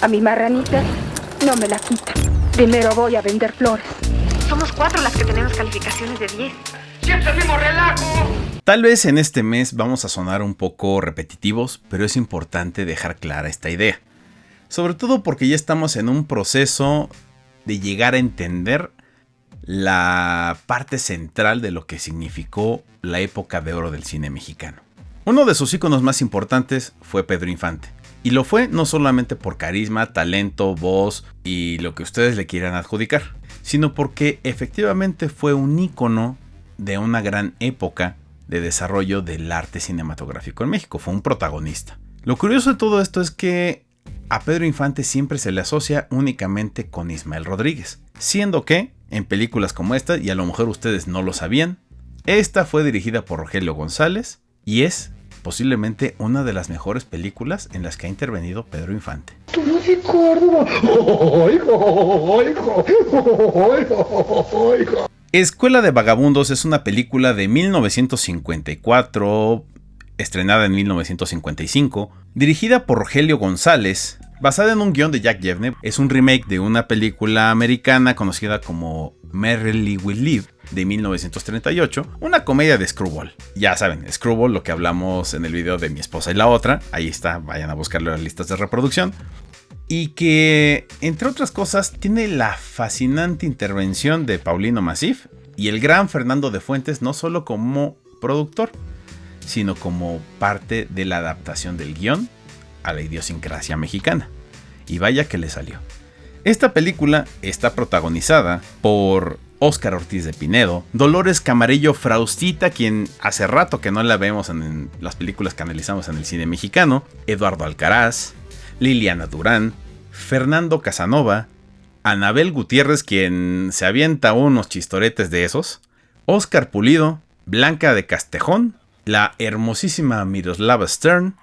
A mi marranita no me la quita. Primero voy a vender flores. Somos 4 las que tenemos calificaciones de 10. ¡Siempre el mismo relajo! Tal vez en este mes vamos a sonar un poco repetitivos, pero es importante dejar clara esta idea. Sobre todo porque ya estamos en un proceso de llegar a entender la parte central de lo que significó la época de oro del cine mexicano. Uno de sus íconos más importantes fue Pedro Infante. Y lo fue no solamente por carisma, talento, voz y lo que ustedes le quieran adjudicar, sino porque efectivamente fue un ícono de una gran época de desarrollo del arte cinematográfico en México. Fue un protagonista. Lo curioso de todo esto es que a Pedro Infante siempre se le asocia únicamente con Ismael Rodríguez, siendo que en películas como esta, y a lo mejor ustedes no lo sabían, esta fue dirigida por Rogelio González y es posiblemente una de las mejores películas en las que ha intervenido Pedro Infante. Escuela de Vagabundos es una película de 1954, estrenada en 1955, dirigida por Rogelio González, basada en un guión de Jack Yevne. Es un remake de una película americana conocida como Merrily We Live de 1938, una comedia de Screwball. Ya saben, Screwball, lo que hablamos en el video de Mi esposa y la otra, ahí está, vayan a buscarlo en las listas de reproducción. Y que, entre otras cosas, tiene la fascinante intervención de Paulino Massif y el gran Fernando de Fuentes, no solo como productor, sino como parte de la adaptación del guión a la idiosincrasia mexicana. Y vaya que le salió. Esta película está protagonizada por Óscar Ortiz de Pinedo, Dolores Camarillo Fraustita, quien hace rato que no la vemos en las películas que analizamos en el cine mexicano, Eduardo Alcaraz, Liliana Durán, Fernando Casanova, Anabel Gutiérrez, quien se avienta unos chistoretes de esos, Óscar Pulido, Blanca de Castejón, la hermosísima Miroslava Stern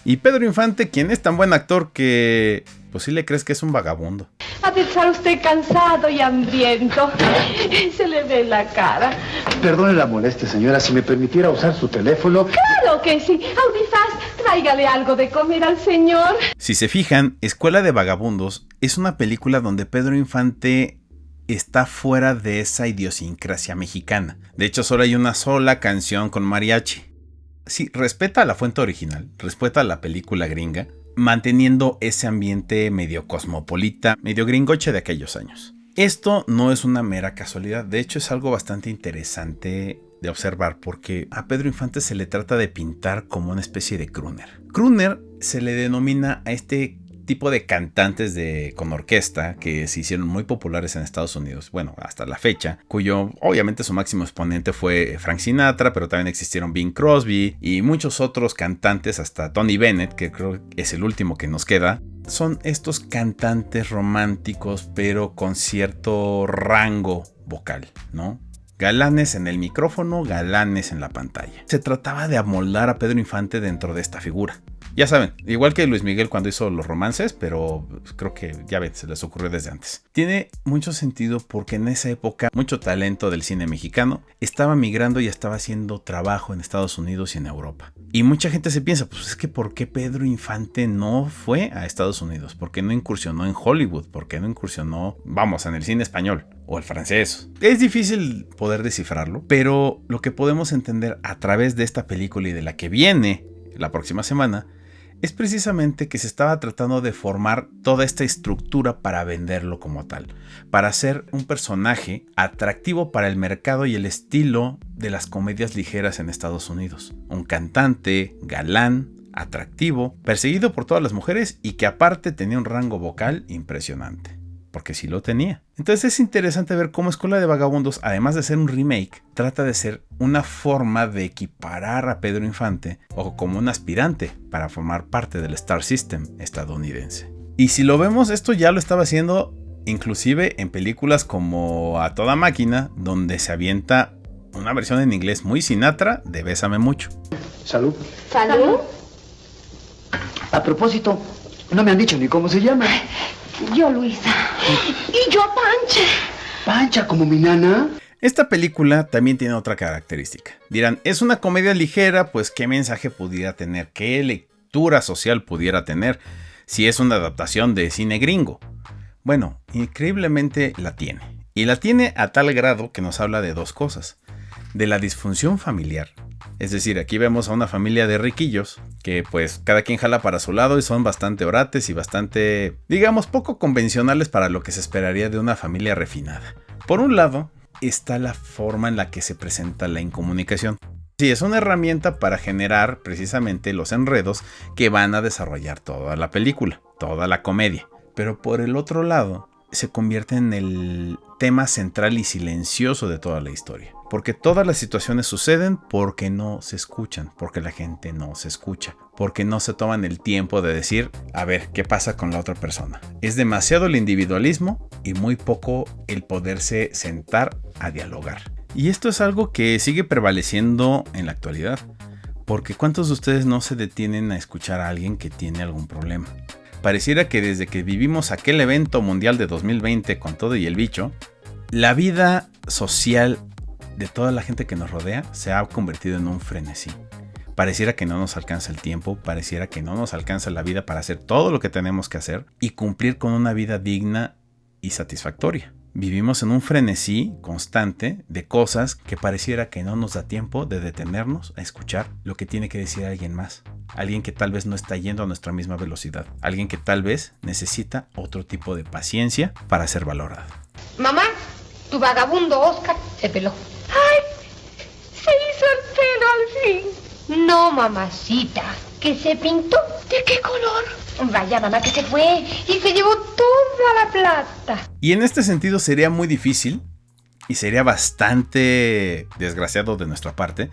y Pedro Infante, quien es tan buen actor que pues sí le crees que es un vagabundo. Ha de estar usted cansado y hambriento. Se le ve la cara. Perdone la molestia, señora. Si me permitiera usar su teléfono... ¡Claro que sí! Audifaz, tráigale algo de comer al señor. Si se fijan, Escuela de Vagabundos es una película donde Pedro Infante está fuera de esa idiosincrasia mexicana. De hecho, solo hay una sola canción con mariachi. Sí, respeta la fuente original, respeta la película gringa, manteniendo ese ambiente medio cosmopolita, medio gringoche de aquellos años. Esto no es una mera casualidad, de hecho es algo bastante interesante de observar porque a Pedro Infante se le trata de pintar como una especie de crooner. Crooner se le denomina a este tipo de cantantes con orquesta que se hicieron muy populares en Estados Unidos, bueno, hasta la fecha, cuyo obviamente su máximo exponente fue Frank Sinatra, pero también existieron Bing Crosby y muchos otros cantantes, hasta Tony Bennett, que creo que es el último que nos queda. Son estos cantantes románticos, pero con cierto rango vocal, ¿no? Galanes en el micrófono, galanes en la pantalla. Se trataba de amoldar a Pedro Infante dentro de esta figura. Ya saben, igual que Luis Miguel cuando hizo los romances, pero creo que ya ven, se les ocurrió desde antes. Tiene mucho sentido porque en esa época mucho talento del cine mexicano estaba migrando y estaba haciendo trabajo en Estados Unidos y en Europa. Y mucha gente se piensa, pues es que ¿por qué Pedro Infante no fue a Estados Unidos? ¿Por qué no incursionó en Hollywood? ¿Por qué no incursionó, vamos, en el cine español o el francés? Es difícil poder descifrarlo, pero lo que podemos entender a través de esta película y de la que viene la próxima semana es precisamente que se estaba tratando de formar toda esta estructura para venderlo como tal, para hacer un personaje atractivo para el mercado y el estilo de las comedias ligeras en Estados Unidos. Un cantante, galán, atractivo, perseguido por todas las mujeres y que aparte tenía un rango vocal impresionante. Porque sí lo tenía. Entonces es interesante ver cómo Escuela de Vagabundos, además de ser un remake, trata de ser una forma de equiparar a Pedro Infante o como un aspirante para formar parte del Star System estadounidense. Y si lo vemos, esto ya lo estaba haciendo inclusive en películas como A Toda Máquina, donde se avienta una versión en inglés muy Sinatra de Bésame Mucho. Salud. ¿Salud? A propósito, no me han dicho ni cómo se llama. Yo, Luisa. Y yo, Pancha. Pancha, como mi nana. Esta película también tiene otra característica. Dirán, es una comedia ligera, pues ¿qué mensaje pudiera tener? ¿Qué lectura social pudiera tener? si es una adaptación de cine gringo. Bueno, increíblemente la tiene. Y la tiene a tal grado que nos habla de dos cosas. De la disfunción familiar. Es decir, aquí vemos a una familia de riquillos que pues cada quien jala para su lado y son bastante orates y bastante, digamos, poco convencionales para lo que se esperaría de una familia refinada. Por un lado, está la forma en la que se presenta la incomunicación. Sí, es una herramienta para generar precisamente los enredos que van a desarrollar toda la película, toda la comedia. Pero por el otro lado, se convierte en el tema central y silencioso de toda la historia. Porque todas las situaciones suceden porque no se escuchan, porque la gente no se escucha, porque no se toman el tiempo de decir, a ver, ¿qué pasa con la otra persona? Es demasiado el individualismo y muy poco el poderse sentar a dialogar. Y esto es algo que sigue prevaleciendo en la actualidad, porque ¿cuántos de ustedes no se detienen a escuchar a alguien que tiene algún problema? Pareciera que desde que vivimos aquel evento mundial de 2020 con todo y el bicho, la vida social de toda la gente que nos rodea se ha convertido en un frenesí. Pareciera que no nos alcanza el tiempo, pareciera que no nos alcanza la vida para hacer todo lo que tenemos que hacer y cumplir con una vida digna y satisfactoria. Vivimos en un frenesí constante de cosas que pareciera que no nos da tiempo de detenernos a escuchar lo que tiene que decir alguien más. Alguien que tal vez no está yendo a nuestra misma velocidad. Alguien que tal vez necesita otro tipo de paciencia para ser valorado. Mamá, tu vagabundo Oscar se peló. ¡Ay! Se hizo el pelo al fin. No, mamacita, que se pintó. ¿De qué color? Vaya, mamá, que se fue y se llevó toda la plata. Y en este sentido sería muy difícil y sería bastante desgraciado de nuestra parte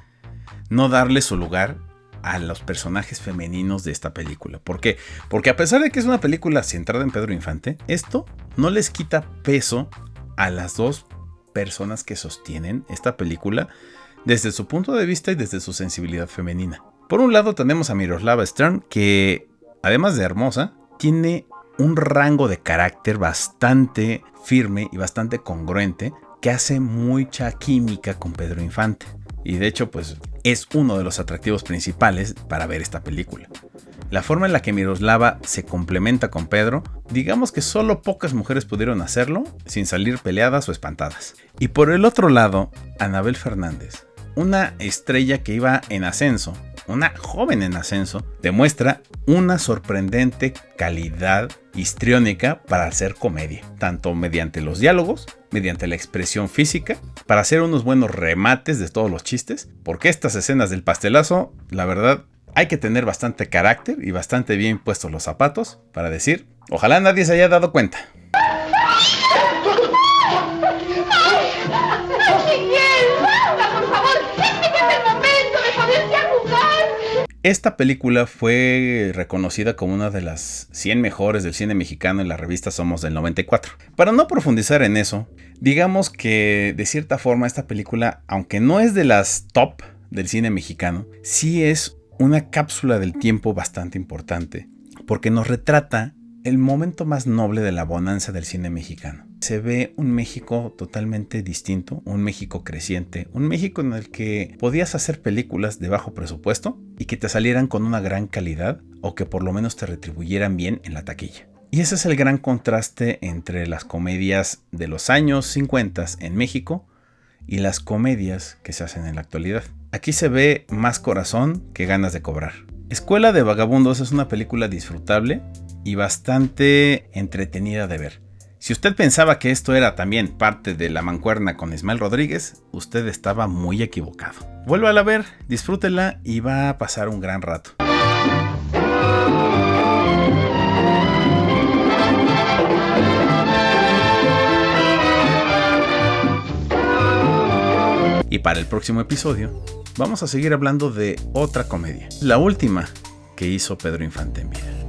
no darle su lugar a los personajes femeninos de esta película. ¿Por qué? Porque a pesar de que es una película centrada en Pedro Infante, esto no les quita peso a las dos personas que sostienen esta película desde su punto de vista y desde su sensibilidad femenina. Por un lado tenemos a Miroslava Stern, que además de hermosa, tiene un rango de carácter bastante firme y bastante congruente que hace mucha química con Pedro Infante. Y de hecho, pues es uno de los atractivos principales para ver esta película. La forma en la que Miroslava se complementa con Pedro, digamos que solo pocas mujeres pudieron hacerlo sin salir peleadas o espantadas. Y por el otro lado, Anabel Fernández, una estrella que iba en ascenso, una joven en ascenso, demuestra una sorprendente calidad histriónica para hacer comedia, tanto mediante los diálogos, mediante la expresión física, para hacer unos buenos remates de todos los chistes, porque estas escenas del pastelazo, la verdad, hay que tener bastante carácter y bastante bien puestos los zapatos para decir, ojalá nadie se haya dado cuenta. Esta película fue reconocida como una de las 100 mejores del cine mexicano en la revista Somos del 94. Para no profundizar en eso, digamos que de cierta forma esta película, aunque no es de las top del cine mexicano, sí es una cápsula del tiempo bastante importante, porque nos retrata el momento más noble de la bonanza del cine mexicano. Se ve un México totalmente distinto, un México creciente, un México en el que podías hacer películas de bajo presupuesto y que te salieran con una gran calidad o que por lo menos te retribuyeran bien en la taquilla. Y ese es el gran contraste entre las comedias de los años 50 en México y las comedias que se hacen en la actualidad. Aquí se ve más corazón que ganas de cobrar. Escuela de Vagabundos es una película disfrutable y bastante entretenida de ver. Si usted pensaba que esto era también parte de La Mancuerna con Ismael Rodríguez, usted estaba muy equivocado. Vuélvala a ver, disfrútela y va a pasar un gran rato. Y para el próximo episodio, vamos a seguir hablando de otra comedia, la última que hizo Pedro Infante en vida.